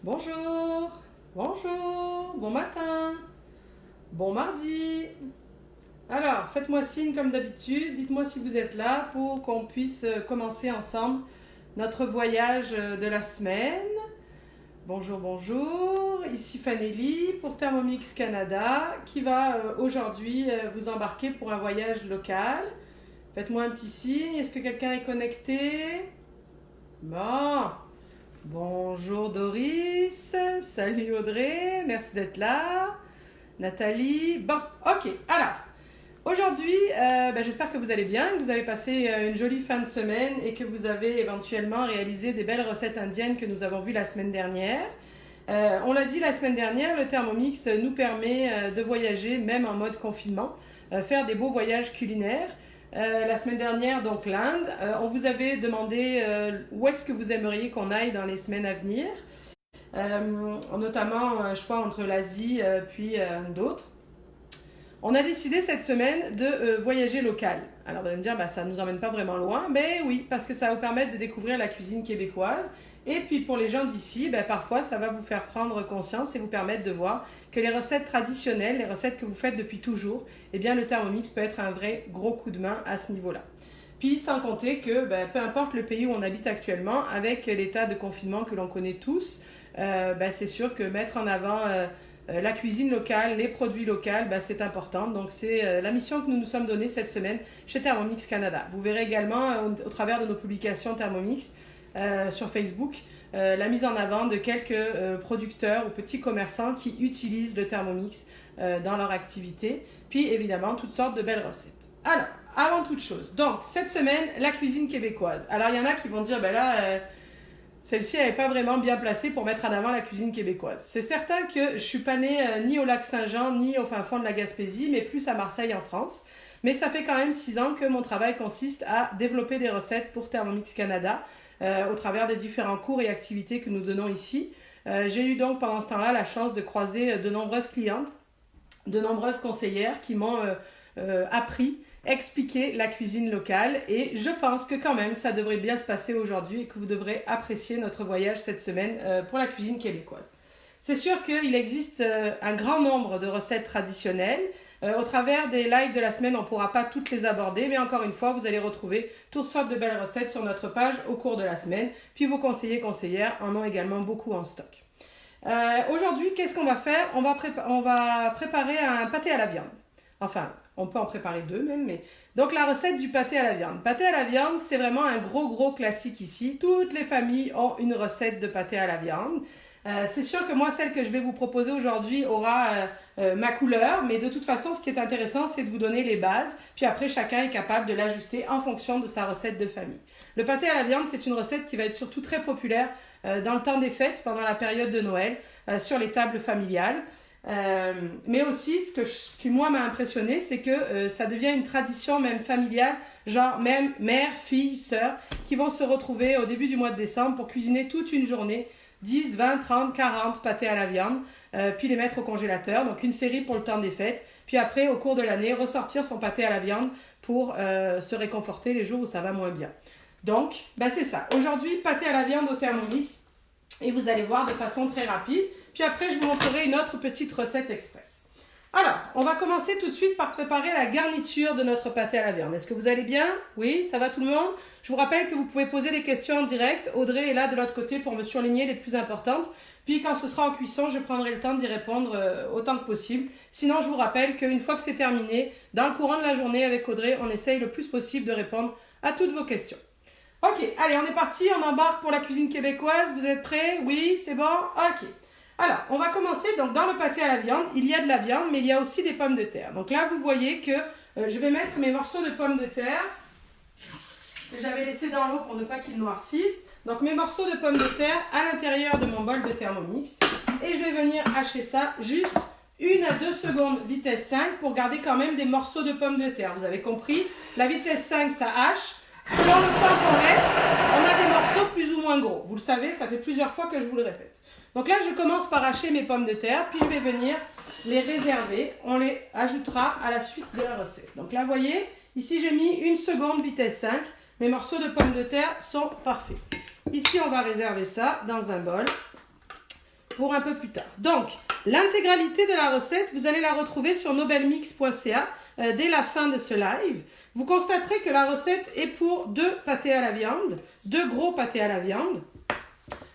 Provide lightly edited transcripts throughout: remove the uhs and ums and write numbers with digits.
Bonjour, bonjour, bon matin, bon mardi. Alors, faites-moi signe comme d'habitude, dites-moi si vous êtes là pour qu'on puisse commencer ensemble notre voyage de la semaine. Bonjour, bonjour, ici Fanélie pour Thermomix Canada qui va aujourd'hui vous embarquer pour un voyage local. Faites-moi un petit signe, est-ce que quelqu'un est connecté? Bon. Bonjour Doris, salut Audrey, merci d'être là. Nathalie, bon, ok, alors, aujourd'hui, j'espère que vous allez bien, que vous avez passé une jolie fin de semaine et que vous avez éventuellement réalisé des belles recettes indiennes que nous avons vues la semaine dernière. On l'a dit la semaine dernière, le Thermomix nous permet de voyager même en mode confinement, faire des beaux voyages culinaires. La semaine dernière, donc l'Inde. On vous avait demandé où est-ce que vous aimeriez qu'on aille dans les semaines à venir, notamment un choix entre l'Asie puis d'autres. On a décidé cette semaine de voyager local. Alors vous allez me dire, ça ne nous emmène pas vraiment loin, mais oui, parce que ça va vous permettre de découvrir la cuisine québécoise. Et puis pour les gens d'ici, parfois ça va vous faire prendre conscience et vous permettre de voir que les recettes traditionnelles, les recettes que vous faites depuis toujours, eh bien le Thermomix peut être un vrai gros coup de main à ce niveau-là. Puis sans compter que peu importe le pays où on habite actuellement, avec l'état de confinement que l'on connaît tous, c'est sûr que mettre en avant la cuisine locale, les produits locaux, c'est important. Donc c'est la mission que nous nous sommes donnée cette semaine chez Thermomix Canada. Vous verrez également au travers de nos publications Thermomix sur Facebook, la mise en avant de quelques producteurs ou petits commerçants qui utilisent le Thermomix dans leur activité, puis évidemment toutes sortes de belles recettes. Alors, avant toute chose, donc cette semaine, la cuisine québécoise. Alors il y en a qui vont dire, celle-ci elle n'est pas vraiment bien placée pour mettre en avant la cuisine québécoise. C'est certain que je ne suis pas née ni au lac Saint-Jean, ni au fin fond de la Gaspésie, mais plus à Marseille en France. Mais ça fait quand même 6 ans que mon travail consiste à développer des recettes pour Thermomix Canada, au travers des différents cours et activités que nous donnons ici. J'ai eu donc pendant ce temps-là la chance de croiser de nombreuses clientes, de nombreuses conseillères qui m'ont appris, expliqué la cuisine locale, et je pense que quand même ça devrait bien se passer aujourd'hui et que vous devrez apprécier notre voyage cette semaine pour la cuisine québécoise. C'est sûr qu'il existe un grand nombre de recettes traditionnelles. Au travers des lives de la semaine, on ne pourra pas toutes les aborder, mais encore une fois, vous allez retrouver toutes sortes de belles recettes sur notre page au cours de la semaine. Puis vos conseillers et conseillères en ont également beaucoup en stock. Aujourd'hui, qu'est-ce qu'on va faire? On va préparer un pâté à la viande. Enfin, on peut en préparer deux même, mais... Donc la recette du pâté à la viande. Pâté à la viande, c'est vraiment un gros classique ici. Toutes les familles ont une recette de pâté à la viande. C'est sûr que moi, celle que je vais vous proposer aujourd'hui aura ma couleur, mais de toute façon, ce qui est intéressant, c'est de vous donner les bases, puis après, chacun est capable de l'ajuster en fonction de sa recette de famille. Le pâté à la viande, c'est une recette qui va être surtout très populaire dans le temps des fêtes, pendant la période de Noël, sur les tables familiales. Mais aussi, ce qui moi m'a impressionné, c'est que ça devient une tradition même familiale, genre même mère, fille, sœur, qui vont se retrouver au début du mois de décembre pour cuisiner toute une journée, 10, 20, 30, 40 pâtés à la viande, puis les mettre au congélateur, donc une série pour le temps des fêtes, puis après au cours de l'année ressortir son pâté à la viande pour se réconforter les jours où ça va moins bien. Donc c'est ça, aujourd'hui pâté à la viande au Thermomix, et vous allez voir de façon très rapide. Puis après, je vous montrerai une autre petite recette express. Alors, on va commencer tout de suite par préparer la garniture de notre pâté à la viande. Est-ce que vous allez bien? Oui, ça va tout le monde? Je vous rappelle que vous pouvez poser des questions en direct. Audrey est là de l'autre côté pour me surligner les plus importantes. Puis quand ce sera en cuisson, je prendrai le temps d'y répondre autant que possible. Sinon, je vous rappelle qu'une fois que c'est terminé, dans le courant de la journée avec Audrey, on essaye le plus possible de répondre à toutes vos questions. Ok, allez, on est parti, on embarque pour la cuisine québécoise. Vous êtes prêts? Oui, c'est bon? Ok. Alors, on va commencer. Donc, dans le pâté à la viande, il y a de la viande, mais il y a aussi des pommes de terre. Donc là, vous voyez que je vais mettre mes morceaux de pommes de terre que j'avais laissés dans l'eau pour ne pas qu'ils noircissent. Donc, mes morceaux de pommes de terre à l'intérieur de mon bol de Thermomix. Et je vais venir hacher ça juste 1 à 2 secondes vitesse 5 pour garder quand même des morceaux de pommes de terre. Vous avez compris? La vitesse 5, ça hache. Selon le temps qu'on laisse, on a des morceaux plus ou moins gros. Vous le savez, ça fait plusieurs fois que je vous le répète. Donc là, je commence par hacher mes pommes de terre, puis je vais venir les réserver. On les ajoutera à la suite de la recette. Donc là, vous voyez, ici j'ai mis 1 seconde vitesse 5. Mes morceaux de pommes de terre sont parfaits. Ici, on va réserver ça dans un bol. pour un peu plus tard. Donc, l'intégralité de la recette, vous allez la retrouver sur nobelmix.ca dès la fin de ce live. Vous constaterez que la recette est pour 2 pâtés à la viande, 2 gros pâtés à la viande.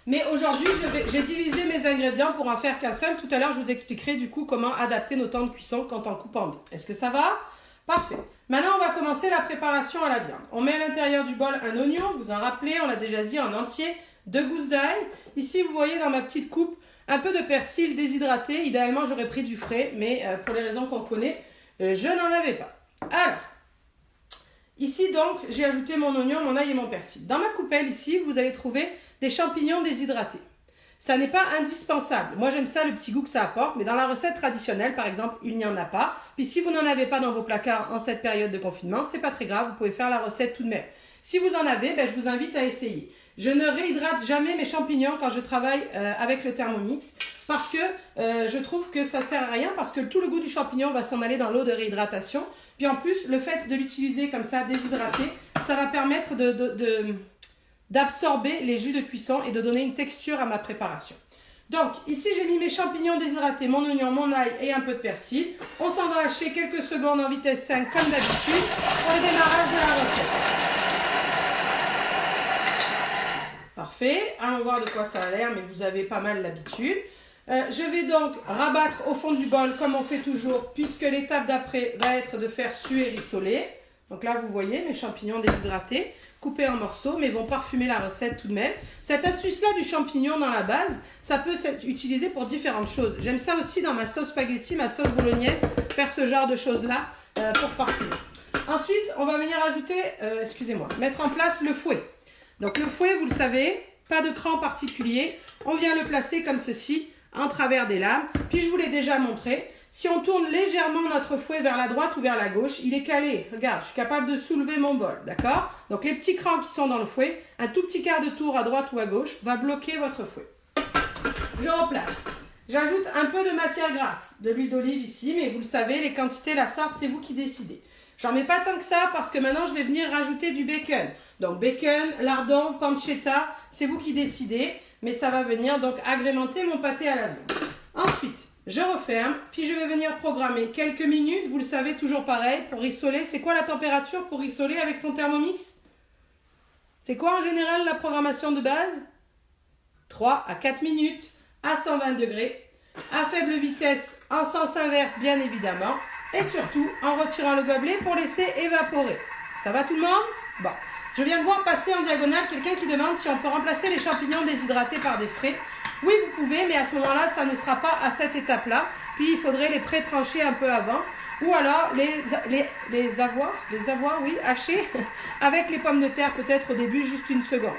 Mais aujourd'hui, j'ai divisé mes ingrédients pour en faire qu'un seul. Tout à l'heure, je vous expliquerai du coup comment adapter nos temps de cuisson quand on coupe en deux. Est-ce que ça va? Parfait. Maintenant, on va commencer la préparation à la viande. On met à l'intérieur du bol un oignon, vous en rappelez, on l'a déjà dit, en entier, 2 gousses d'ail. Ici, vous voyez dans ma petite coupe, un peu de persil déshydraté. Idéalement, j'aurais pris du frais, mais pour les raisons qu'on connaît, je n'en avais pas. Alors, ici donc, j'ai ajouté mon oignon, mon ail et mon persil. Dans ma coupelle ici, vous allez trouver des champignons déshydratés. Ça n'est pas indispensable. Moi, j'aime ça, le petit goût que ça apporte, mais dans la recette traditionnelle, par exemple, il n'y en a pas. Puis si vous n'en avez pas dans vos placards en cette période de confinement, c'est pas très grave, vous pouvez faire la recette tout de même. Si vous en avez, je vous invite à essayer. Je ne réhydrate jamais mes champignons quand je travaille avec le Thermomix parce que je trouve que ça ne sert à rien parce que tout le goût du champignon va s'en aller dans l'eau de réhydratation. Puis en plus, le fait de l'utiliser comme ça, déshydraté, ça va permettre d'absorber les jus de cuisson et de donner une texture à ma préparation. Donc, ici, j'ai mis mes champignons déshydratés, mon oignon, mon ail et un peu de persil. On s'en va hacher quelques secondes en vitesse 5 comme d'habitude pour le démarrage de la recette. Parfait. Allons voir de quoi ça a l'air, mais vous avez pas mal l'habitude. Je vais donc rabattre au fond du bol comme on fait toujours, puisque l'étape d'après va être de faire suer rissoler. Donc là, vous voyez mes champignons déshydratés, coupés en morceaux, mais vont parfumer la recette tout de même. Cette astuce-là du champignon dans la base, ça peut être utilisé pour différentes choses. J'aime ça aussi dans ma sauce spaghetti, ma sauce bolognaise, faire ce genre de choses-là pour parfumer. Ensuite, on va venir ajouter, mettre en place le fouet. Donc le fouet, vous le savez, pas de cran particulier. On vient le placer comme ceci, en travers des lames. Puis je vous l'ai déjà montré. Si on tourne légèrement notre fouet vers la droite ou vers la gauche, il est calé. Regarde, je suis capable de soulever mon bol, d'accord? Donc les petits crans qui sont dans le fouet, un tout petit quart de tour à droite ou à gauche va bloquer votre fouet. Je replace. J'ajoute un peu de matière grasse, de l'huile d'olive ici, mais vous le savez, les quantités, la sorte, c'est vous qui décidez. J'en mets pas tant que ça parce que maintenant je vais venir rajouter du bacon. Donc bacon, lardon, pancetta, c'est vous qui décidez, mais ça va venir donc agrémenter mon pâté à la viande. Ensuite, je referme, puis je vais venir programmer quelques minutes, vous le savez, toujours pareil, pour rissoler. C'est quoi la température pour rissoler avec son Thermomix? C'est quoi en général la programmation de base? 3 à 4 minutes à 120 degrés, à faible vitesse, en sens inverse bien évidemment, et surtout en retirant le gobelet pour laisser évaporer. Ça va tout le monde? Bon. Je viens de voir passer en diagonale quelqu'un qui demande si on peut remplacer les champignons déshydratés par des frais. Oui, vous pouvez, mais à ce moment-là, ça ne sera pas à cette étape-là. Puis, il faudrait les pré-trancher un peu avant. Ou alors, les avoir, oui, hacher avec les pommes de terre, peut-être au début, juste une seconde.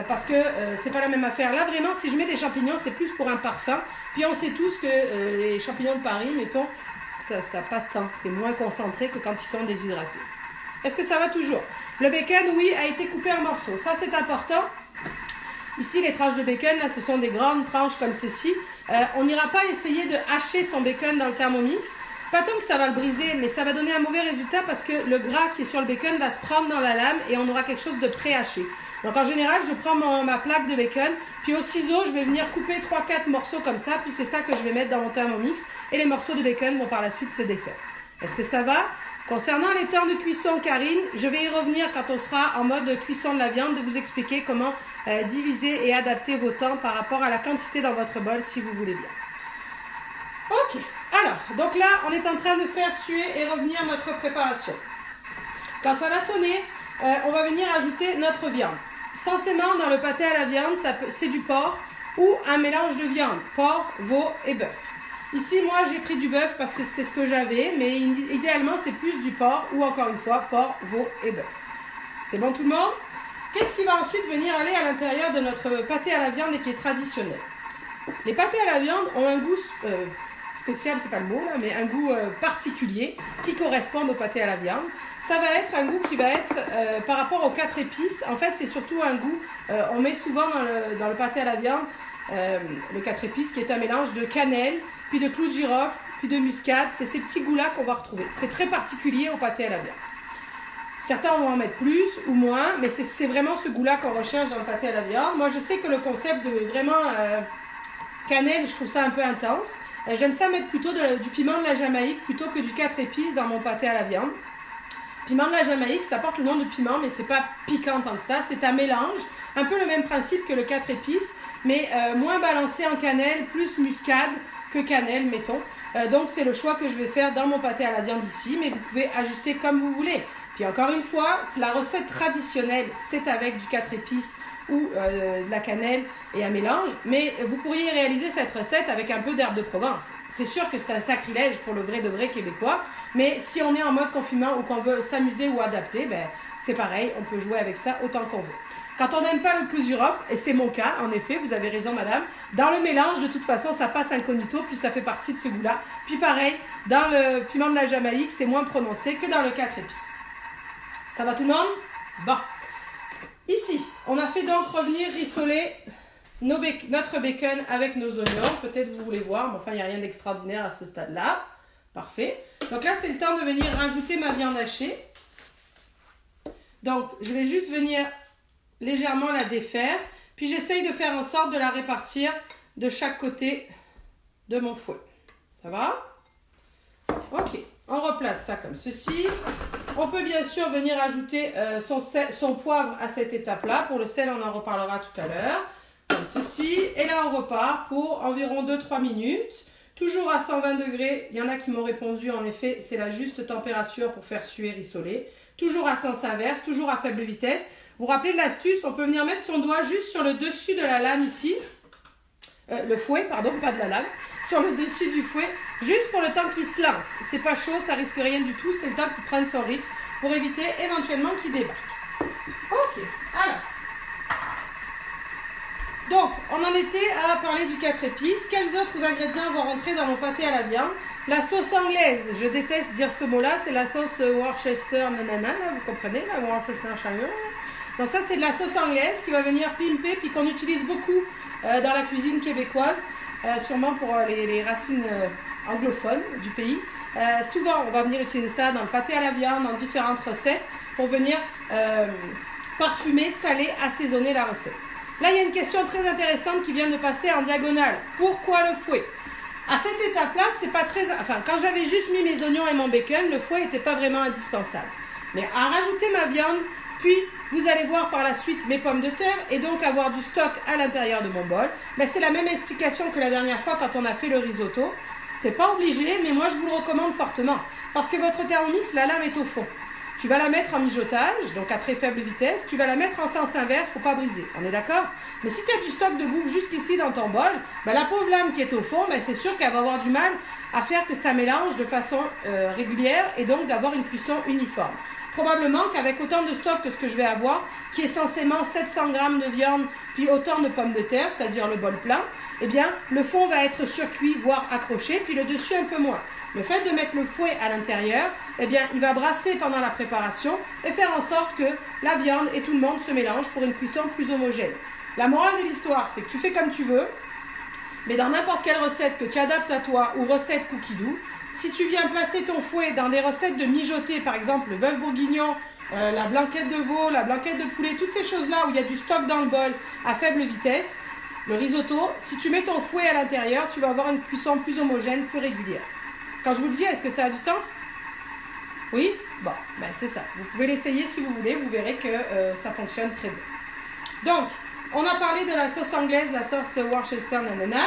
Parce que c'est pas la même affaire. Là, vraiment, si je mets des champignons, c'est plus pour un parfum. Puis, on sait tous que les champignons de Paris, mettons, ça pas tant. C'est moins concentré que quand ils sont déshydratés. Est-ce que ça va toujours? Le bacon, oui, a été coupé en morceaux. Ça, c'est important. Ici, les tranches de bacon, là, ce sont des grandes tranches comme ceci. On n'ira pas essayer de hacher son bacon dans le Thermomix. Pas tant que ça va le briser, mais ça va donner un mauvais résultat parce que le gras qui est sur le bacon va se prendre dans la lame et on aura quelque chose de pré-haché. Donc, en général, je prends ma plaque de bacon, puis au ciseau, je vais venir couper 3-4 morceaux comme ça, puis c'est ça que je vais mettre dans mon Thermomix et les morceaux de bacon vont par la suite se défaire. Est-ce que ça va? Concernant les temps de cuisson, Karine, je vais y revenir quand on sera en mode cuisson de la viande, de vous expliquer comment diviser et adapter vos temps par rapport à la quantité dans votre bol, si vous voulez bien. Ok, alors, donc là, on est en train de faire suer et revenir notre préparation. Quand ça va sonner, on va venir ajouter notre viande. Censément, dans le pâté à la viande, c'est du porc ou un mélange de viande, porc, veau et bœuf. Ici, moi, j'ai pris du bœuf parce que c'est ce que j'avais, mais idéalement, c'est plus du porc ou encore une fois, porc, veau et bœuf. C'est bon tout le monde? Qu'est-ce qui va ensuite venir aller à l'intérieur de notre pâté à la viande et qui est traditionnel? Les pâtés à la viande ont un goût spécial, c'est pas le mot là, mais un goût particulier qui correspond au pâté à la viande. Ça va être un goût qui va être par rapport aux 4 épices. En fait, c'est surtout un goût, on met souvent dans le pâté à la viande le 4 épices qui est un mélange de cannelle, puis de clous de girofle, puis de muscade. C'est ces petits goûts-là qu'on va retrouver. C'est très particulier au pâté à la viande. Certains vont en mettre plus ou moins, mais c'est vraiment ce goût-là qu'on recherche dans le pâté à la viande. Moi, je sais que le concept de vraiment cannelle, je trouve ça un peu intense. J'aime ça mettre plutôt du piment de la Jamaïque plutôt que du 4 épices dans mon pâté à la viande. Piment de la Jamaïque, ça porte le nom de piment, mais c'est pas piquant tant que ça. C'est un mélange, un peu le même principe que le 4 épices, mais moins balancé en cannelle, plus muscade que cannelle, mettons. Donc c'est le choix que je vais faire dans mon pâté à la viande ici, mais vous pouvez ajuster comme vous voulez. Puis encore une fois, la recette traditionnelle, c'est avec du 4 épices ou de la cannelle et un mélange, mais vous pourriez réaliser cette recette avec un peu d'herbe de Provence. C'est sûr que c'est un sacrilège pour le vrai de vrai québécois, mais si on est en mode confinement ou qu'on veut s'amuser ou adapter, ben, c'est pareil, on peut jouer avec ça autant qu'on veut. Quand on n'aime pas le clou girofle, et c'est mon cas, en effet, vous avez raison madame, dans le mélange, de toute façon, ça passe incognito, puis ça fait partie de ce goût-là. Puis pareil, dans le piment de la Jamaïque, c'est moins prononcé que dans le 4 épices. Ça va tout le monde? Bon. Ici, on a fait donc revenir rissoler notre bacon avec nos oignons. Peut-être vous voulez voir, mais enfin, il n'y a rien d'extraordinaire à ce stade-là. Parfait. Donc là, c'est le temps de venir rajouter ma viande hachée. Donc, je vais juste venir légèrement la défaire. Puis, j'essaye de faire en sorte de la répartir de chaque côté de mon fouet. Ça va? Ok. On replace ça comme ceci. On peut bien sûr venir ajouter son poivre à cette étape-là. Pour le sel, on en reparlera tout à l'heure. Comme ceci. Et là, on repart pour environ 2-3 minutes. Toujours à 120 degrés. Il y en a qui m'ont répondu, en effet, c'est la juste température pour faire suer, rissoler. Toujours à sens inverse, toujours à faible vitesse. Vous vous rappelez de l'astuce? On peut venir mettre son doigt juste sur le dessus de la lame ici. Le fouet, pardon, pas de la lame, sur le dessus du fouet, juste pour le temps qu'il se lance. C'est pas chaud, ça risque rien du tout, c'est le temps qu'il prenne son rythme pour éviter éventuellement qu'il débarque. Ok, alors. Donc, on en était à parler du 4 épices. Quels autres ingrédients vont rentrer dans mon pâté à la viande? La sauce anglaise, je déteste dire ce mot-là, c'est la sauce Worcester nanana, là, vous comprenez, la Worcester chagnon. Donc ça, c'est de la sauce anglaise qui va venir pimper, puis qu'on utilise beaucoup dans la cuisine québécoise, sûrement pour les racines anglophones du pays. Souvent, on va venir utiliser ça dans le pâté à la viande, dans différentes recettes, pour venir parfumer, saler, assaisonner la recette. Là, il y a une question très intéressante qui vient de passer en diagonale. Pourquoi le fouet? À cette étape-là, c'est pas très... Enfin, quand j'avais juste mis mes oignons et mon bacon, le fouet n'était pas vraiment indispensable. Mais à rajouter ma viande, puis vous allez voir par la suite mes pommes de terre et donc avoir du stock à l'intérieur de mon bol. Mais c'est la même explication que la dernière fois quand on a fait le risotto. C'est pas obligé, mais moi je vous le recommande fortement. Parce que votre Thermomix, la lame est au fond. Tu vas la mettre en mijotage, donc à très faible vitesse. Tu vas la mettre en sens inverse pour pas briser. On est d'accord? Mais si tu as du stock de bouffe jusqu'ici dans ton bol, ben la pauvre lame qui est au fond, ben c'est sûr qu'elle va avoir du mal à faire que ça mélange de façon régulière et donc d'avoir une cuisson uniforme. Probablement qu'avec autant de stock que ce que je vais avoir, qui est censément 700 g de viande, puis autant de pommes de terre, c'est-à-dire le bol plein, eh bien, le fond va être surcuit, voire accroché, puis le dessus un peu moins. Le fait de mettre le fouet à l'intérieur, eh bien, il va brasser pendant la préparation et faire en sorte que la viande et tout le monde se mélangent pour une cuisson plus homogène. La morale de l'histoire, c'est que tu fais comme tu veux, mais dans n'importe quelle recette que tu adaptes à toi ou recette cookie doux, si tu viens placer ton fouet dans des recettes de mijoter, par exemple le bœuf bourguignon, la blanquette de veau, la blanquette de poulet, toutes ces choses-là où il y a du stock dans le bol à faible vitesse, le risotto, si tu mets ton fouet à l'intérieur, tu vas avoir une cuisson plus homogène, plus régulière. Quand je vous le dis, est-ce que ça a du sens? Oui? Bon, ben c'est ça. Vous pouvez l'essayer si vous voulez, vous verrez que ça fonctionne très bien. Donc, on a parlé de la sauce anglaise, la sauce Worcester nanana.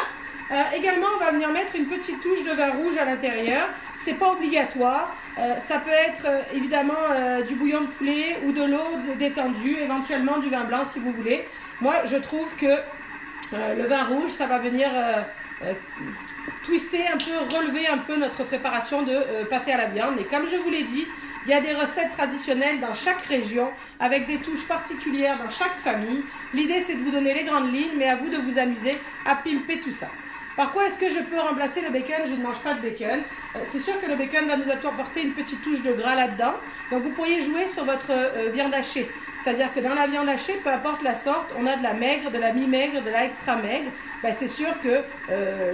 Également, on va venir mettre une petite touche de vin rouge à l'intérieur. C'est pas obligatoire. Ça peut être évidemment du bouillon de poulet ou de l'eau détendue, éventuellement du vin blanc si vous voulez. Moi, je trouve que le vin rouge, ça va venir twister un peu, relever un peu notre préparation de pâté à la viande. Et comme je vous l'ai dit, il y a des recettes traditionnelles dans chaque région, avec des touches particulières dans chaque famille. L'idée, c'est de vous donner les grandes lignes, mais à vous de vous amuser à pimper tout ça. Par quoi est-ce que je peux remplacer le bacon? Je ne mange pas de bacon. C'est sûr que le bacon va nous apporter une petite touche de gras là-dedans. Donc vous pourriez jouer sur votre viande hachée. C'est-à-dire que dans la viande hachée, peu importe la sorte, on a de la maigre, de la mi-maigre, de la extra maigre. Ben, c'est sûr que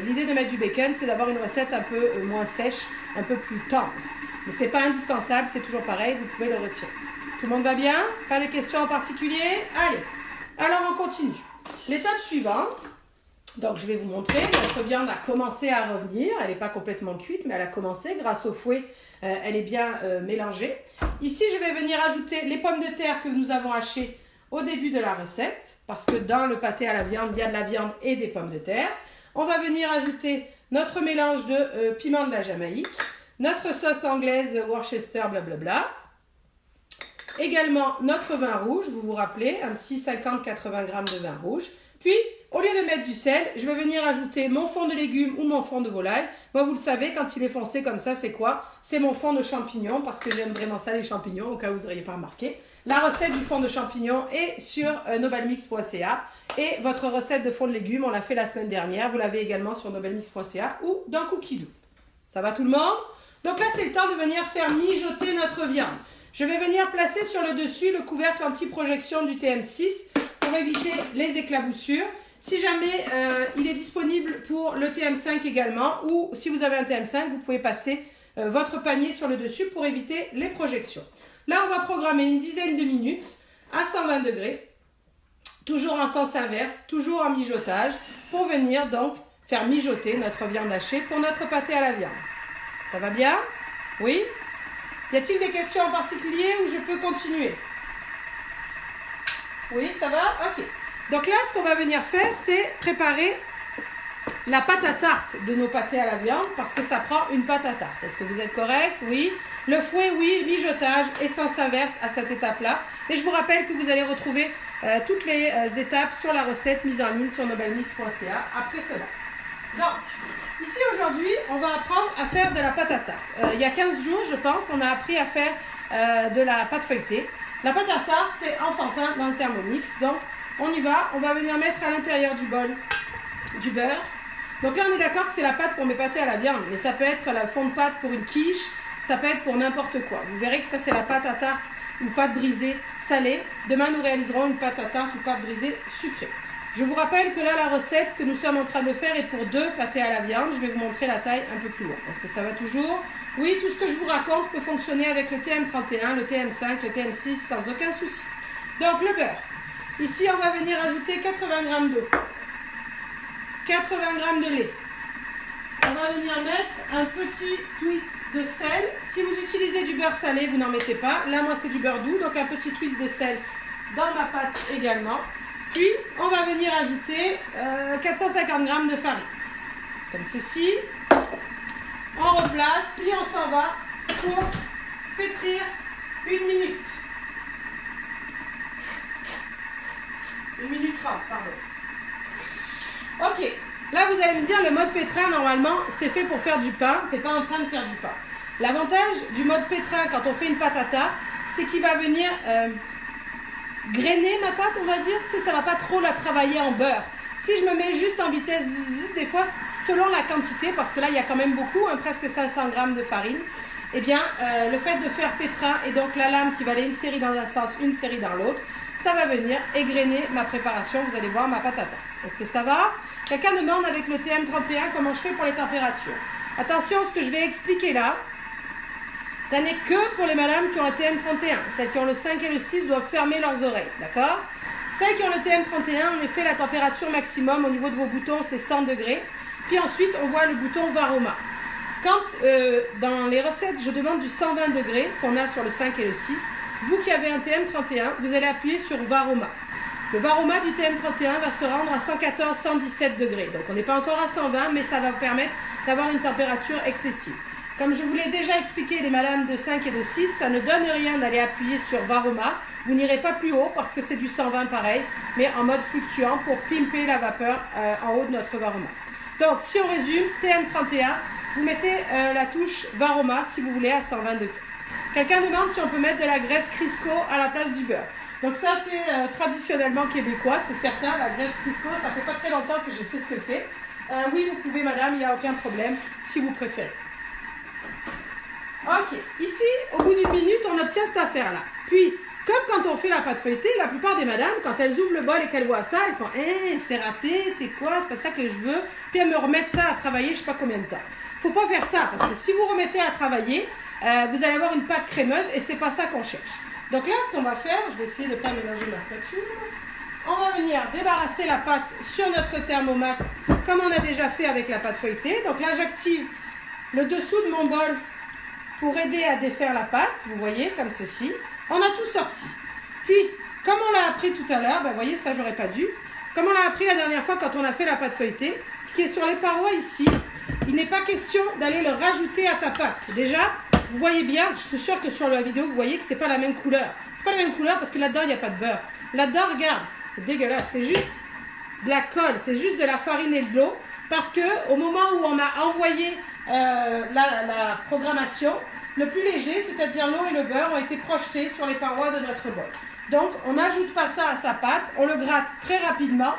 l'idée de mettre du bacon, c'est d'avoir une recette un peu moins sèche, un peu plus tendre. Mais ce n'est pas indispensable, c'est toujours pareil, vous pouvez le retirer. Tout le monde va bien? Pas de questions en particulier? Allez, alors on continue. L'étape suivante, Donc je vais vous montrer, notre viande a commencé à revenir, elle n'est pas complètement cuite, mais elle a commencé grâce au fouet, elle est bien mélangée. Ici, je vais venir ajouter les pommes de terre que nous avons hachées au début de la recette, parce que dans le pâté à la viande, il y a de la viande et des pommes de terre. On va venir ajouter notre mélange de piment de la Jamaïque, notre sauce anglaise Worcester, blablabla. Également notre vin rouge, vous vous rappelez, un petit 50-80 grammes de vin rouge. Puis, au lieu de mettre du sel, je vais venir ajouter mon fond de légumes ou mon fond de volaille. Moi, vous le savez, quand il est foncé comme ça, c'est quoi? C'est mon fond de champignons, parce que j'aime vraiment ça, les champignons, au cas où vous n'auriez pas remarqué. La recette du fond de champignons est sur nobalmix.ca et votre recette de fond de légumes, on l'a fait la semaine dernière. Vous l'avez également sur nobalmix.ca ou dans Cookidoo. Ça va tout le monde? Donc là, c'est le temps de venir faire mijoter notre viande. Je vais venir placer sur le dessus le couvercle anti-projection du TM6 pour éviter les éclaboussures. Si jamais il est disponible pour le TM5 également, ou si vous avez un TM5, vous pouvez passer votre panier sur le dessus pour éviter les projections. Là, on va programmer une dizaine de minutes à 120 degrés, toujours en sens inverse, toujours en mijotage, pour venir donc faire mijoter notre viande hachée pour notre pâté à la viande. Ça va bien? Oui? Y a-t-il des questions en particulier ou je peux continuer? Oui, ça va? Ok. Donc là, ce qu'on va venir faire, c'est préparer la pâte à tarte de nos pâtés à la viande parce que ça prend une pâte à tarte. Est-ce que vous êtes correct? Oui. Le fouet, oui. Mijotage et sens inverse à cette étape-là. Et je vous rappelle que vous allez retrouver toutes les étapes sur la recette mise en ligne sur nobalmix.ca après cela. Donc, ici aujourd'hui, on va apprendre à faire de la pâte à tarte. Il y a 15 jours, je pense, on a appris à faire de la pâte feuilletée. La pâte à tarte, c'est enfantin dans le Thermomix. Donc, on y va. On va venir mettre à l'intérieur du bol du beurre. Donc là, on est d'accord que c'est la pâte pour mes pâtés à la viande. Mais ça peut être la fond de pâte pour une quiche. Ça peut être pour n'importe quoi. Vous verrez que ça, c'est la pâte à tarte ou pâte brisée salée. Demain, nous réaliserons une pâte à tarte ou pâte brisée sucrée. Je vous rappelle que là, la recette que nous sommes en train de faire est pour 2 pâtés à la viande. Je vais vous montrer la taille un peu plus loin. Est-ce que ça va toujours? Oui, tout ce que je vous raconte peut fonctionner avec le TM31, le TM5, le TM6 sans aucun souci. Donc, le beurre. Ici, on va venir ajouter 80 g d'eau, 80 g de lait. On va venir mettre un petit twist de sel. Si vous utilisez du beurre salé, vous n'en mettez pas. Là, moi, c'est du beurre doux, donc un petit twist de sel dans ma pâte également. Puis, on va venir ajouter 450 g de farine. Comme ceci. On replace, puis on s'en va pour pétrir 1 minute. 1 minute 30, pardon. Ok, là vous allez me dire, le mode pétrin, normalement, c'est fait pour faire du pain. Tu n'es pas en train de faire du pain. L'avantage du mode pétrin, quand on fait une pâte à tarte, c'est qu'il va venir grainer ma pâte, on va dire. Tu sais, ça ne va pas trop la travailler en beurre. Si je me mets juste en vitesse, des fois, selon la quantité, parce que là, il y a quand même beaucoup, hein, presque 500 g de farine, eh bien, le fait de faire pétrin et donc la lame qui va aller une série dans un sens, une série dans l'autre, ça va venir égrener ma préparation. Vous allez voir ma pâte à tarte. Est-ce que ça va? Quelqu'un demande avec le TM31 comment je fais pour les températures. Attention, ce que je vais expliquer là, ça n'est que pour les madames qui ont le TM31. Celles qui ont le 5 et le 6 doivent fermer leurs oreilles, d'accord? Celles qui ont le TM31, en effet, la température maximum au niveau de vos boutons, c'est 100 degrés. Puis ensuite, on voit le bouton Varoma. Quand dans les recettes, je demande du 120 degrés qu'on a sur le 5 et le 6, vous qui avez un TM31, vous allez appuyer sur Varoma. Le Varoma du TM31 va se rendre à 114-117 degrés. Donc on n'est pas encore à 120, mais ça va vous permettre d'avoir une température excessive. Comme je vous l'ai déjà expliqué, les madames de 5 et de 6, ça ne donne rien d'aller appuyer sur Varoma. Vous n'irez pas plus haut parce que c'est du 120 pareil, mais en mode fluctuant pour pimper la vapeur en haut de notre Varoma. Donc si on résume, TM31, vous mettez la touche Varoma si vous voulez à 120 degrés. Quelqu'un demande si on peut mettre de la graisse Crisco à la place du beurre. Donc ça c'est traditionnellement québécois, c'est certain, la graisse Crisco, ça fait pas très longtemps que je sais ce que c'est. Oui, vous pouvez madame, il n'y a aucun problème si vous préférez. Ok, ici, au bout d'une minute, on obtient cette affaire-là. Puis, comme quand on fait la pâte feuilletée, la plupart des madames, quand elles ouvrent le bol et qu'elles voient ça, elles font « c'est raté, c'est quoi, c'est pas ça que je veux ». Puis elles me remettent ça à travailler, je sais pas combien de temps. Faut pas faire ça, parce que si vous remettez à travailler, vous allez avoir une pâte crémeuse et c'est pas ça qu'on cherche. Donc là, ce qu'on va faire, je vais essayer de ne pas mélanger ma spatule. on va venir débarrasser la pâte sur notre thermomate comme on a déjà fait avec la pâte feuilletée. Donc là, j'active le dessous de mon bol pour aider à défaire la pâte. Vous voyez, comme ceci. On a tout sorti. Puis, comme on l'a appris tout à l'heure, vous voyez, ça, j'aurais pas dû. Comme on l'a appris la dernière fois quand on a fait la pâte feuilletée, ce qui est sur les parois ici, il n'est pas question d'aller le rajouter à ta pâte. Déjà, vous voyez bien, je suis sûre que sur la vidéo, vous voyez que c'est pas la même couleur. C'est pas la même couleur parce que là-dedans, il n'y a pas de beurre. Là-dedans, regarde, c'est dégueulasse. C'est juste de la colle, c'est juste de la farine et de l'eau. Parce que au moment où on a envoyé la programmation, le plus léger, c'est-à-dire l'eau et le beurre, ont été projetés sur les parois de notre bol. Donc, on n'ajoute pas ça à sa pâte, on le gratte très rapidement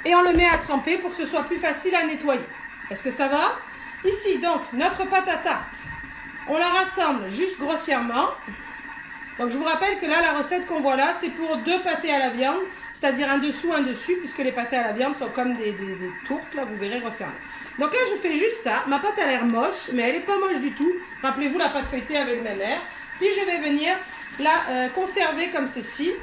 et on le met à tremper pour que ce soit plus facile à nettoyer. Est-ce que ça va? Ici, donc, notre pâte à tarte, on la rassemble juste grossièrement. Donc, je vous rappelle que là, la recette qu'on voit là, c'est pour 2 pâtés à la viande, c'est-à-dire un dessous, un dessus, puisque les pâtés à la viande sont comme des tourtes, là, vous verrez refermées. Donc là, je fais juste ça. Ma pâte a l'air moche, mais elle n'est pas moche du tout. Rappelez-vous la pâte feuilletée avec le même air. Puis, je vais venir la conserver comme ceci,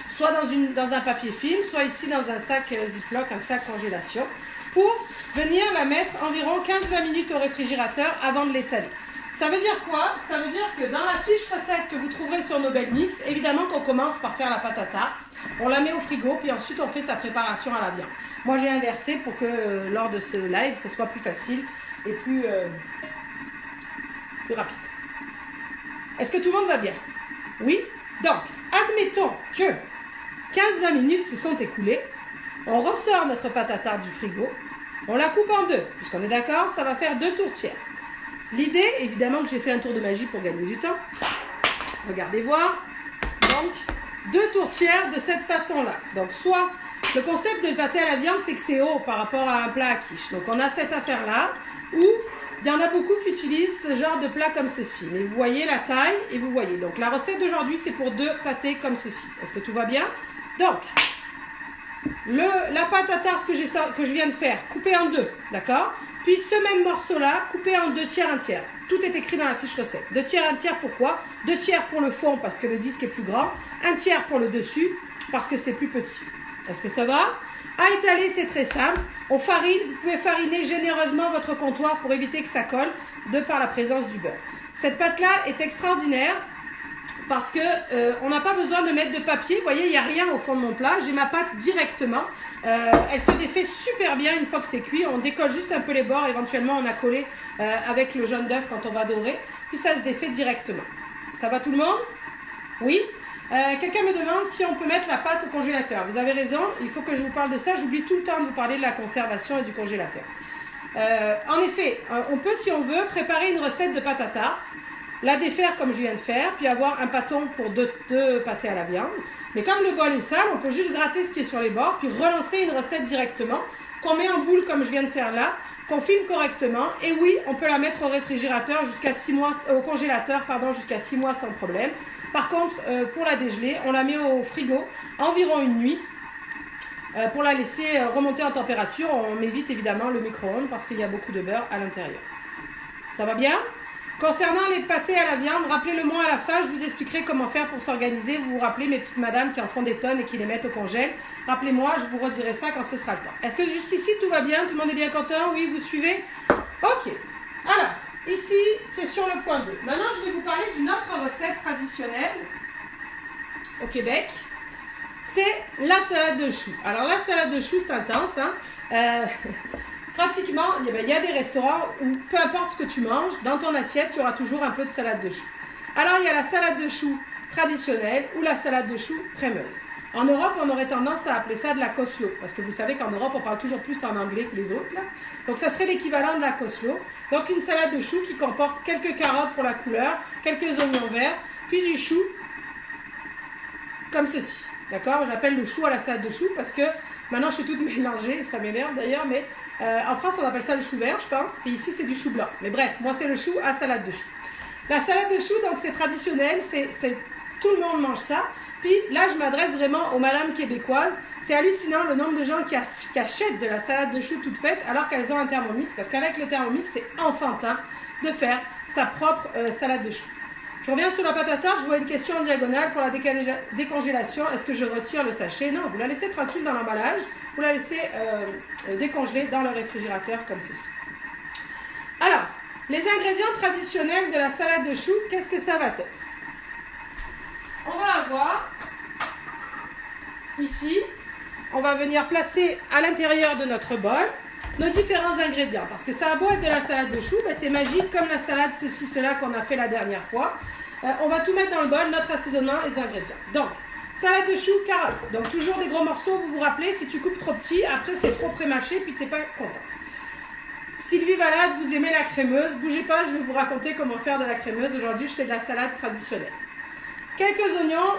soit dans un papier film, soit ici dans un sac Ziploc, un sac congélation, pour venir la mettre environ 15-20 minutes au réfrigérateur avant de l'étaler. Ça veut dire quoi? Ça veut dire que dans la fiche recette que vous trouverez sur Nobel Mix, évidemment qu'on commence par faire la pâte à tarte, on la met au frigo, puis ensuite on fait sa préparation à la viande. Moi j'ai inversé pour que lors de ce live, ce soit plus facile et plus rapide. Est-ce que tout le monde va bien? Oui? Donc, admettons que 15-20 minutes se sont écoulées, on ressort notre pâte à tarte du frigo, on la coupe en 2, puisqu'on est d'accord, ça va faire 2 tourtières. L'idée, évidemment que j'ai fait un tour de magie pour gagner du temps. Regardez voir. Donc, 2 tourtières de cette façon-là. Donc, soit, le concept de pâté à la viande, c'est que c'est haut par rapport à un plat à quiche. Donc, on a cette affaire-là où il y en a beaucoup qui utilisent ce genre de plat comme ceci. Mais vous voyez la taille et vous voyez. Donc, la recette d'aujourd'hui, c'est pour 2 pâtés comme ceci. Est-ce que tout va bien? Donc, la pâte à tarte que je viens de faire, coupée en 2, d'accord? Puis ce même morceau-là, coupé en 2 tiers, 1 tiers. Tout est écrit dans la fiche recette. 2 tiers, 1 tiers, pourquoi? 2 tiers pour le fond, parce que le disque est plus grand. 1 tiers pour le dessus, parce que c'est plus petit. Est-ce que ça va? À étaler, c'est très simple. On farine, vous pouvez fariner généreusement votre comptoir pour éviter que ça colle, de par la présence du beurre. Cette pâte-là est extraordinaire, parce que on n'a pas besoin de mettre de papier. Vous voyez, il n'y a rien au fond de mon plat. J'ai ma pâte directement. Elle se défait super bien une fois que c'est cuit. On décolle juste un peu les bords. Éventuellement, on a collé avec le jaune d'œuf quand on va dorer. Puis ça se défait directement. Ça va tout le monde? Oui? Quelqu'un me demande si on peut mettre la pâte au congélateur. Vous avez raison, il faut que je vous parle de ça. J'oublie tout le temps de vous parler de la conservation et du congélateur. En effet, on peut, si on veut, préparer une recette de pâte à tarte, la défaire comme je viens de faire, puis avoir un pâton pour deux pâtés à la viande. Mais comme le bol est sale, on peut juste gratter ce qui est sur les bords, puis relancer une recette directement, qu'on met en boule comme je viens de faire là, qu'on filme correctement. Et oui, on peut la mettre au réfrigérateur jusqu'à 6 mois, au congélateur, pardon, jusqu'à 6 mois sans problème. Par contre, pour la dégeler, on la met au frigo environ une nuit. Pour la laisser remonter en température, on évite évidemment le micro-ondes parce qu'il y a beaucoup de beurre à l'intérieur. Ça va bien? Concernant les pâtés à la viande, rappelez-le-moi à la fin, je vous expliquerai comment faire pour s'organiser. Vous vous rappelez mes petites madames qui en font des tonnes et qui les mettent au congèle. Rappelez-moi, je vous redirai ça quand ce sera le temps. Est-ce que jusqu'ici tout va bien? Tout le monde est bien content? Oui, vous suivez? Ok. Alors, ici, c'est sur le point 2. Maintenant, je vais vous parler d'une autre recette traditionnelle au Québec. C'est la salade de choux. Alors, la salade de choux, c'est intense, hein. Pratiquement, il y a des restaurants où peu importe ce que tu manges, dans ton assiette, il y aura toujours un peu de salade de choux. Alors, il y a la salade de choux traditionnelle ou la salade de choux crémeuse. En Europe, on aurait tendance à appeler ça de la coslo, parce que vous savez qu'en Europe, on parle toujours plus en anglais que les autres, là. Donc, ça serait l'équivalent de la coslo. Donc, une salade de choux qui comporte quelques carottes pour la couleur, quelques oignons verts, puis du chou, comme ceci. D'accord? J'appelle le chou à la salade de choux parce que maintenant, je suis toute mélangée, ça m'énerve d'ailleurs, mais en France, on appelle ça le chou vert, je pense, et ici, c'est du chou blanc. Mais bref, moi, c'est le chou à salade de choux. La salade de choux, donc, c'est traditionnel, tout le monde mange ça. Puis là, je m'adresse vraiment aux madames québécoises. C'est hallucinant le nombre de gens qui achètent de la salade de choux toute faite alors qu'elles ont un Thermomix, parce qu'avec le Thermomix, c'est enfantin de faire sa propre salade de choux. Je reviens sur la pâte à tarte, je vois une question en diagonale pour la décongélation. Est-ce que je retire le sachet? Non, vous la laissez tranquille dans l'emballage. Vous la laissez décongeler dans le réfrigérateur comme ceci. Alors, les ingrédients traditionnels de la salade de choux, qu'est-ce que ça va être? On va avoir ici, on va venir placer à l'intérieur de notre bol nos différents ingrédients. Parce que ça a beau être de la salade de choux, ben c'est magique comme la salade ceci, cela qu'on a fait la dernière fois. On va tout mettre dans le bol, notre assaisonnement, les ingrédients. Donc, salade de choux, carottes. Donc, toujours des gros morceaux, vous vous rappelez, si tu coupes trop petit, après c'est trop pré-mâché, puis tu n'es pas content. Sylvie Valade, vous aimez la crémeuse. Bougez pas, je vais vous raconter comment faire de la crémeuse. Aujourd'hui, je fais de la salade traditionnelle. Quelques oignons,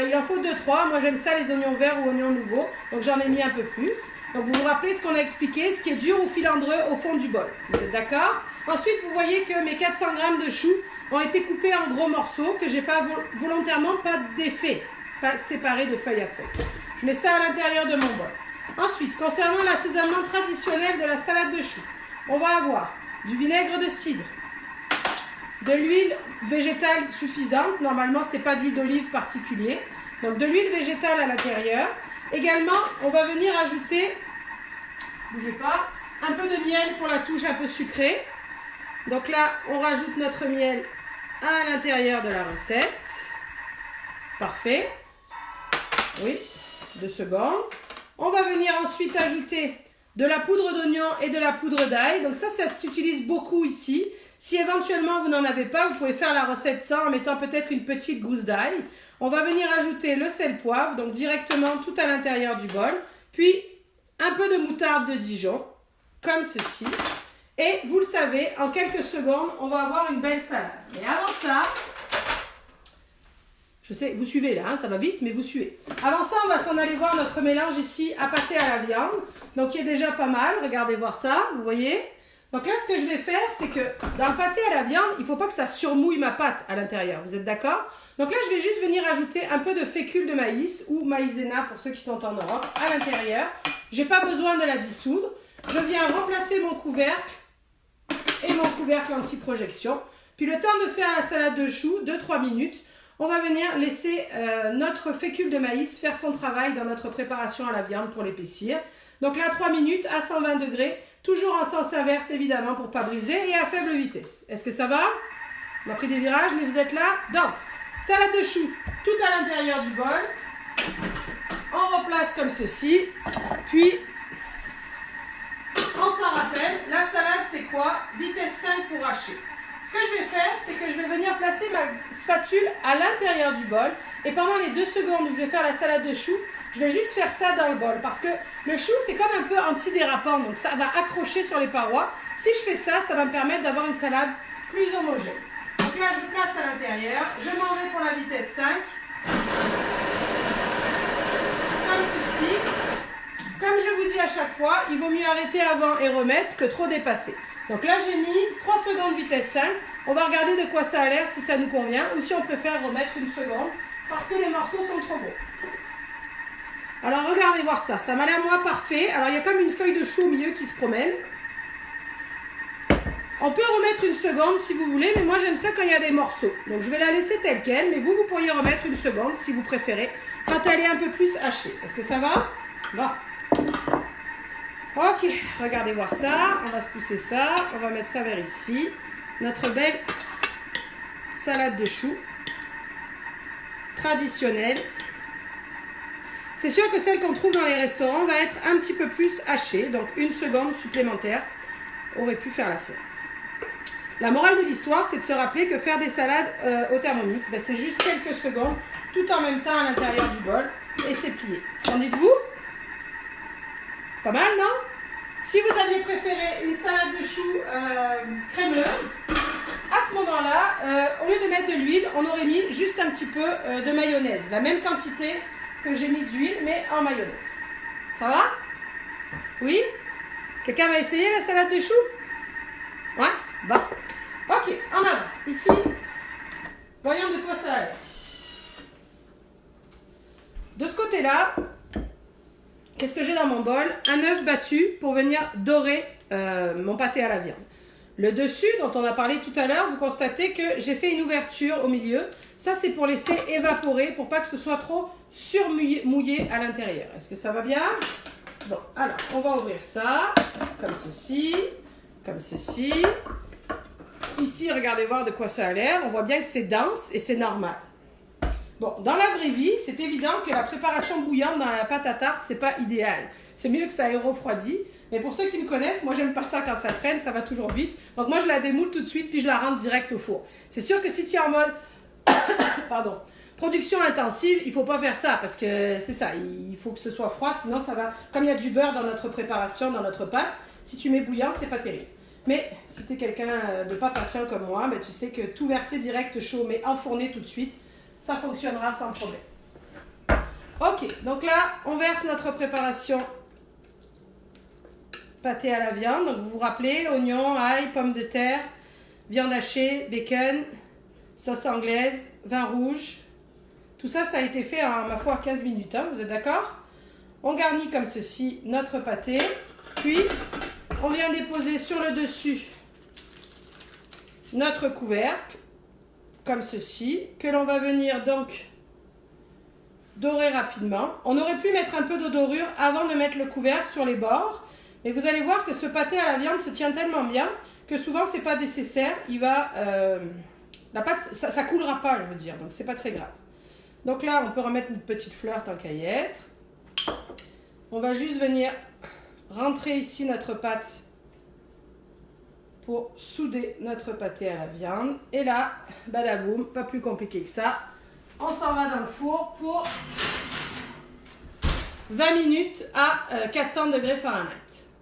il en faut 2-3. Moi, j'aime ça, les oignons verts ou oignons nouveaux. Donc, j'en ai mis un peu plus. Donc, vous vous rappelez ce qu'on a expliqué, ce qui est dur ou filandreux au fond du bol. Vous êtes d'accord? Ensuite, vous voyez que mes 400 g de choux ont été coupés en gros morceaux que j'ai pas volontairement pas défait, pas séparés de feuille à feuille. Je mets ça à l'intérieur de mon bol. Ensuite, concernant l'assaisonnement traditionnel de la salade de choux, on va avoir du vinaigre de cidre, de l'huile végétale suffisante. Normalement, ce n'est pas d'huile d'olive particulier. Donc, de l'huile végétale à l'intérieur. Également, on va venir ajouter, bougez pas, un peu de miel pour la touche un peu sucrée. Donc là, on rajoute notre miel à l'intérieur de la recette. Parfait. Oui, 2 secondes. On va venir ensuite ajouter de la poudre d'oignon et de la poudre d'ail. Donc ça s'utilise beaucoup ici. Si éventuellement vous n'en avez pas, vous pouvez faire la recette sans en mettant peut-être une petite gousse d'ail. On va venir ajouter le sel poivre, donc directement tout à l'intérieur du bol. Puis un peu de moutarde de Dijon, comme ceci. Et vous le savez, en quelques secondes, on va avoir une belle salade. Mais avant ça, je sais, vous suivez là, hein, ça va vite, mais vous suivez. Avant ça, on va s'en aller voir notre mélange ici à pâté à la viande. Donc, il est déjà pas mal. Regardez voir ça, vous voyez. Donc là, ce que je vais faire, c'est que dans le pâté à la viande, il ne faut pas que ça surmouille ma pâte à l'intérieur. Vous êtes d'accord? Donc là, je vais juste venir ajouter un peu de fécule de maïs ou maïzena pour ceux qui sont en Europe à l'intérieur. Je n'ai pas besoin de la dissoudre. Je viens remplacer mon couvercle et mon couvercle anti-projection. Puis le temps de faire la salade de choux, 2-3 minutes, on va venir laisser notre fécule de maïs faire son travail dans notre préparation à la viande pour l'épaissir. Donc là, 3 minutes à 120 degrés, toujours en sens inverse évidemment pour ne pas briser et à faible vitesse. Est-ce que ça va? On a pris des virages, mais vous êtes là? Donc, salade de choux, tout à l'intérieur du bol. On replace comme ceci. Puis, on s'en rappelle, la salade c'est quoi? Vitesse 5 pour hacher. Ce que je vais faire, c'est que je vais venir placer ma spatule à l'intérieur du bol. Et pendant les 2 secondes où je vais faire la salade de choux, je vais juste faire ça dans le bol. Parce que le chou, c'est comme un peu antidérapant. Donc ça va accrocher sur les parois. Si je fais ça, ça va me permettre d'avoir une salade plus homogène. Donc là, je place à l'intérieur. Je m'en vais pour la vitesse 5. Comme ceci. Comme je vous dis à chaque fois, il vaut mieux arrêter avant et remettre que trop dépasser. Donc là, j'ai mis 3 secondes vitesse 5. On va regarder de quoi ça a l'air, si ça nous convient, ou si on préfère remettre 1 seconde, parce que les morceaux sont trop gros. Alors, regardez voir ça. Ça m'a l'air, moi, parfait. Alors, il y a comme une feuille de chou au milieu qui se promène. On peut remettre 1 seconde si vous voulez, mais moi, j'aime ça quand il y a des morceaux. Donc, je vais la laisser telle qu'elle, mais vous pourriez remettre 1 seconde si vous préférez, quand elle est un peu plus hachée. Est-ce que ça va? Bon. Ok, regardez voir ça, on va se pousser ça, on va mettre ça vers ici. Notre belle salade de choux traditionnelle. C'est sûr que celle qu'on trouve dans les restaurants va être un petit peu plus hachée, donc 1 seconde supplémentaire aurait pu faire l'affaire. La morale de l'histoire, c'est de se rappeler que faire des salades au Thermomix, ben, c'est juste quelques secondes, tout en même temps à l'intérieur du bol, et c'est plié. Qu'en dites-vous? Pas mal, non? Si vous aviez préféré une salade de choux crémeuse, à ce moment-là, au lieu de mettre de l'huile, on aurait mis juste un petit peu de mayonnaise. La même quantité que j'ai mis d'huile, mais en mayonnaise. Ça va? Oui? Quelqu'un va essayer la salade de choux? Ouais? Bon. Ok, en avant. Ici, voyons de quoi ça a l'air. De ce côté-là, qu'est-ce que j'ai dans mon bol? Un œuf battu pour venir dorer mon pâté à la viande. Le dessus, dont on a parlé tout à l'heure, vous constatez que j'ai fait une ouverture au milieu. Ça, c'est pour laisser évaporer, pour pas que ce soit trop surmouillé à l'intérieur. Est-ce que ça va bien? Bon, alors, on va ouvrir ça, comme ceci, comme ceci. Ici, regardez voir de quoi ça a l'air. On voit bien que c'est dense et c'est normal. Bon, dans la vraie vie, c'est évident que la préparation bouillante dans la pâte à tarte, c'est pas idéal. C'est mieux que ça ait refroidi. Mais pour ceux qui me connaissent, moi j'aime pas ça quand ça traîne, ça va toujours vite. Donc moi je la démoule tout de suite puis je la rentre direct au four. C'est sûr que si tu es en mode pardon, production intensive, il faut pas faire ça parce que c'est ça, il faut que ce soit froid, sinon ça va, comme il y a du beurre dans notre préparation, dans notre pâte, si tu mets bouillant, c'est pas terrible. Mais si tu es quelqu'un de pas patient comme moi, ben, tu sais que tout verser direct chaud mais enfourner tout de suite, ça fonctionnera sans problème. Ok, donc là, on verse notre préparation pâté à la viande. Donc vous vous rappelez, oignons, ail, pommes de terre, viande hachée, bacon, sauce anglaise, vin rouge. Tout ça, ça a été fait en, ma foi, 15 minutes. Hein, vous êtes d'accord? On garnit comme ceci notre pâté. Puis, on vient déposer sur le dessus notre couvercle, comme ceci, que l'on va venir donc dorer rapidement. On aurait pu mettre un peu d'eau dorure avant de mettre le couvercle sur les bords. Mais vous allez voir que ce pâté à la viande se tient tellement bien que souvent c'est pas nécessaire. Il va, la pâte, ça coulera pas, je veux dire, donc c'est pas très grave. Donc là, on peut remettre notre petite fleur tant qu'à y être. On va juste venir rentrer ici notre pâte pour souder notre pâté à la viande. Et là, badaboum, pas plus compliqué que ça. On s'en va dans le four pour 20 minutes à 400 degrés Fahrenheit.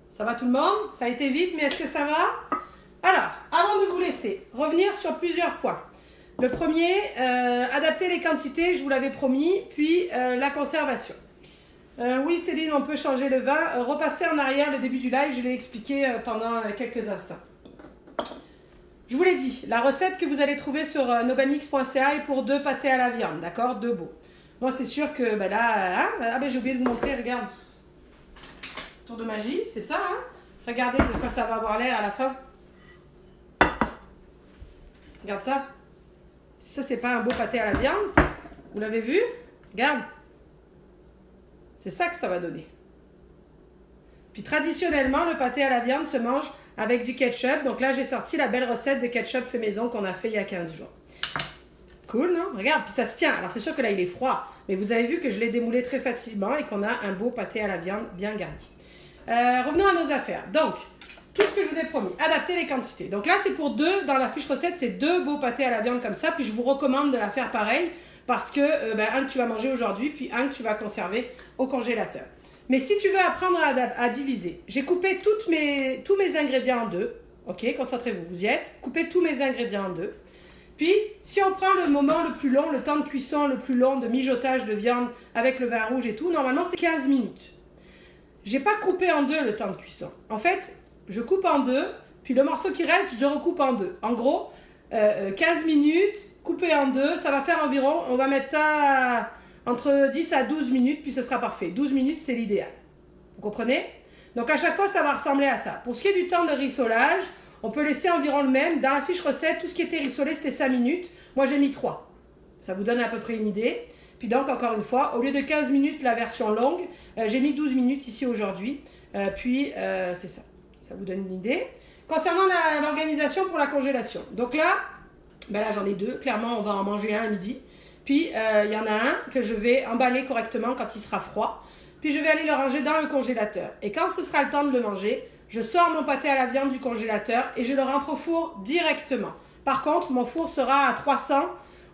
Ça va tout le monde? Ça a été vite, mais est-ce que ça va? Alors, avant de vous laisser, revenir sur plusieurs points. Le premier, adapter les quantités, je vous l'avais promis, puis la conservation. Oui, Céline, on peut changer le vin. Repasser en arrière le début du live, je l'ai expliqué pendant quelques instants. Je vous l'ai dit, la recette que vous allez trouver sur nobelmix.ca est pour 2 pâtés à la viande, d'accord? 2 beaux. Moi, c'est sûr que ben là, hein, ah ben j'ai oublié de vous montrer, regarde. Tour de magie, c'est ça, hein? Regardez de quoi ça va avoir l'air à la fin. Regarde ça. Si ça, c'est pas un beau pâté à la viande, vous l'avez vu? Regarde. C'est ça que ça va donner. Puis traditionnellement, le pâté à la viande se mange avec du ketchup. Donc là, j'ai sorti la belle recette de ketchup fait maison qu'on a fait il y a 15 jours. Cool, non? Regarde, puis ça se tient. Alors c'est sûr que là, il est froid. Mais vous avez vu que je l'ai démoulé très facilement et qu'on a un beau pâté à la viande bien garni. Revenons à nos affaires. Donc, tout ce que je vous ai promis, adapter les quantités. Donc là, c'est pour 2, dans la fiche recette, c'est 2 beaux pâtés à la viande comme ça. Puis je vous recommande de la faire pareil parce que un que tu vas manger aujourd'hui, puis un que tu vas conserver au congélateur. Mais si tu veux apprendre à diviser, j'ai coupé tous mes ingrédients en 2. Ok, concentrez-vous, vous y êtes. Coupez tous mes ingrédients en 2. Puis, si on prend le moment le plus long, le temps de cuisson le plus long, de mijotage de viande avec le vin rouge et tout, normalement c'est 15 minutes. J'ai pas coupé en 2 le temps de cuisson. En fait, je coupe en 2, puis le morceau qui reste, je recoupe en 2. En gros, 15 minutes, coupé en 2, ça va faire environ, on va mettre ça entre 10 à 12 minutes, puis ce sera parfait. 12 minutes, c'est l'idéal. Vous comprenez? Donc à chaque fois, ça va ressembler à ça. Pour ce qui est du temps de rissolage, on peut laisser environ le même. Dans la fiche recette, tout ce qui était rissolé, c'était 5 minutes. Moi, j'ai mis 3. Ça vous donne à peu près une idée. Puis donc, encore une fois, au lieu de 15 minutes, la version longue, j'ai mis 12 minutes ici aujourd'hui. C'est ça. Ça vous donne une idée. Concernant l'organisation pour la congélation. Donc là, là j'en ai 2. Clairement, on va en manger un à midi. Puis, il y en a un que je vais emballer correctement quand il sera froid. Puis, je vais aller le ranger dans le congélateur. Et quand ce sera le temps de le manger, je sors mon pâté à la viande du congélateur et je le rentre au four directement. Par contre, mon four sera à 300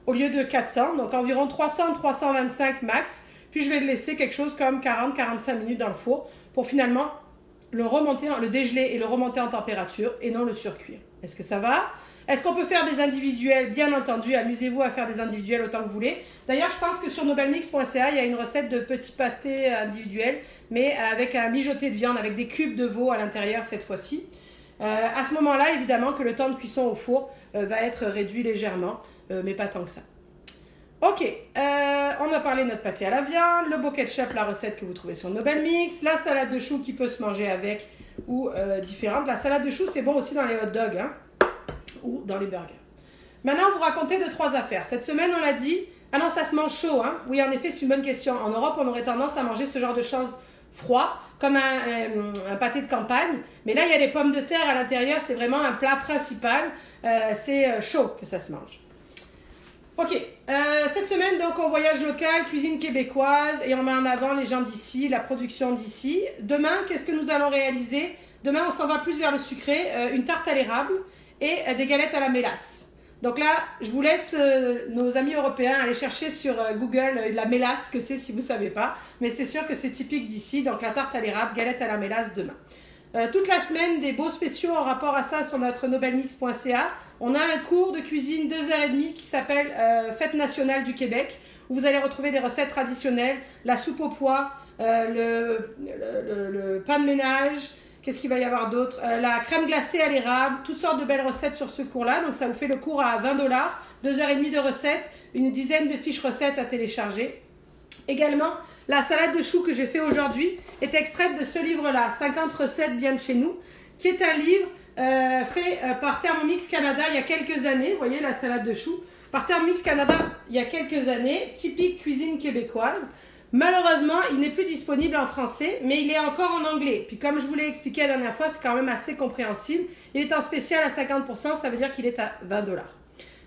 au lieu de 400, donc environ 300-325 max. Puis je vais le laisser quelque chose comme 40-45 minutes dans le four pour finalement le dégeler et le remonter en température et non le surcuire. Est-ce que ça va? Est-ce qu'on peut faire des individuels? Bien entendu, amusez-vous à faire des individuels autant que vous voulez. D'ailleurs, je pense que sur nobelmix.ca, il y a une recette de petits pâtés individuels, mais avec un mijoté de viande, avec des cubes de veau à l'intérieur cette fois-ci. À ce moment-là, évidemment que le temps de cuisson au four va être réduit légèrement, mais pas tant que ça. Ok, on a parlé de notre pâté à la viande, le beau ketchup, la recette que vous trouvez sur Nobelmix, la salade de choux qui peut se manger avec ou différentes. La salade de choux, c'est bon aussi dans les hot dogs hein, ou dans les burgers. Maintenant, vous racontez 2-3 affaires. Cette semaine, on l'a dit, ah non, ça se mange chaud. Hein. Oui, en effet, c'est une bonne question. En Europe, on aurait tendance à manger ce genre de choses froid, comme un pâté de campagne. Mais là, il y a les pommes de terre à l'intérieur. C'est vraiment un plat principal. C'est chaud que ça se mange. Ok, cette semaine, donc, on voyage local, cuisine québécoise, et on met en avant les gens d'ici, la production d'ici. Demain, qu'est-ce que nous allons réaliser? Demain, on s'en va plus vers le sucré, une tarte à l'érable et des galettes à la mélasse. Donc là, je vous laisse nos amis européens aller chercher sur Google la mélasse, que c'est si vous ne savez pas. Mais c'est sûr que c'est typique d'ici. Donc la tarte à l'érable, galette à la mélasse demain. Toute la semaine, des beaux spéciaux en rapport à ça sur notre nobelmix.ca. On a un cours de cuisine 2h30 qui s'appelle Fête nationale du Québec, où vous allez retrouver des recettes traditionnelles, la soupe aux pois, le pain de ménage. Qu'est-ce qu'il va y avoir d'autre? La crème glacée à l'érable, toutes sortes de belles recettes sur ce cours-là. Donc ça vous fait le cours à 20 $, 2h30 de recettes, une dizaine de fiches recettes à télécharger. Également, la salade de choux que j'ai fait aujourd'hui est extraite de ce livre-là, 50 recettes bien de chez nous, qui est un livre fait par Thermomix Canada il y a quelques années. Vous voyez la salade de choux, par Thermomix Canada il y a quelques années, typique cuisine québécoise. Malheureusement, il n'est plus disponible en français, mais il est encore en anglais. Puis comme je vous l'ai expliqué la dernière fois, c'est quand même assez compréhensible. Il est en spécial à 50%, ça veut dire qu'il est à 20 $.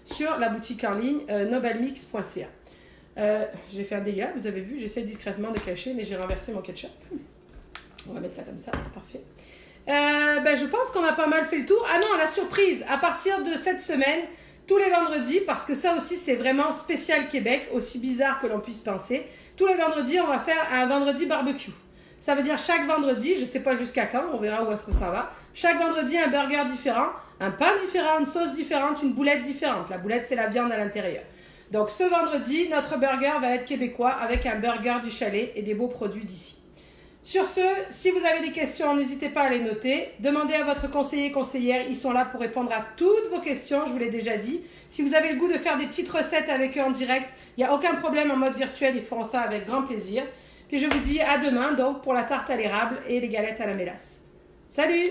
Sur la boutique en ligne nobelmix.ca. J'ai fait un dégât, vous avez vu, j'essaie discrètement de cacher, mais j'ai renversé mon ketchup. On va mettre ça comme ça, parfait. Je pense qu'on a pas mal fait le tour. Ah non, la surprise, à partir de cette semaine, tous les vendredis, parce que ça aussi c'est vraiment spécial Québec, aussi bizarre que l'on puisse penser, tous les vendredis on va faire un vendredi barbecue. Ça veut dire chaque vendredi, je ne sais pas jusqu'à quand, on verra où est-ce que ça va, chaque vendredi un burger différent, un pain différent, une sauce différente, une boulette différente. La boulette c'est la viande à l'intérieur. Donc ce vendredi, notre burger va être québécois avec un burger du chalet et des beaux produits d'ici. Sur ce, si vous avez des questions, n'hésitez pas à les noter. Demandez à votre conseiller, conseillère, ils sont là pour répondre à toutes vos questions, je vous l'ai déjà dit. Si vous avez le goût de faire des petites recettes avec eux en direct, il n'y a aucun problème en mode virtuel, ils feront ça avec grand plaisir. Puis je vous dis à demain donc pour la tarte à l'érable et les galettes à la mélasse. Salut!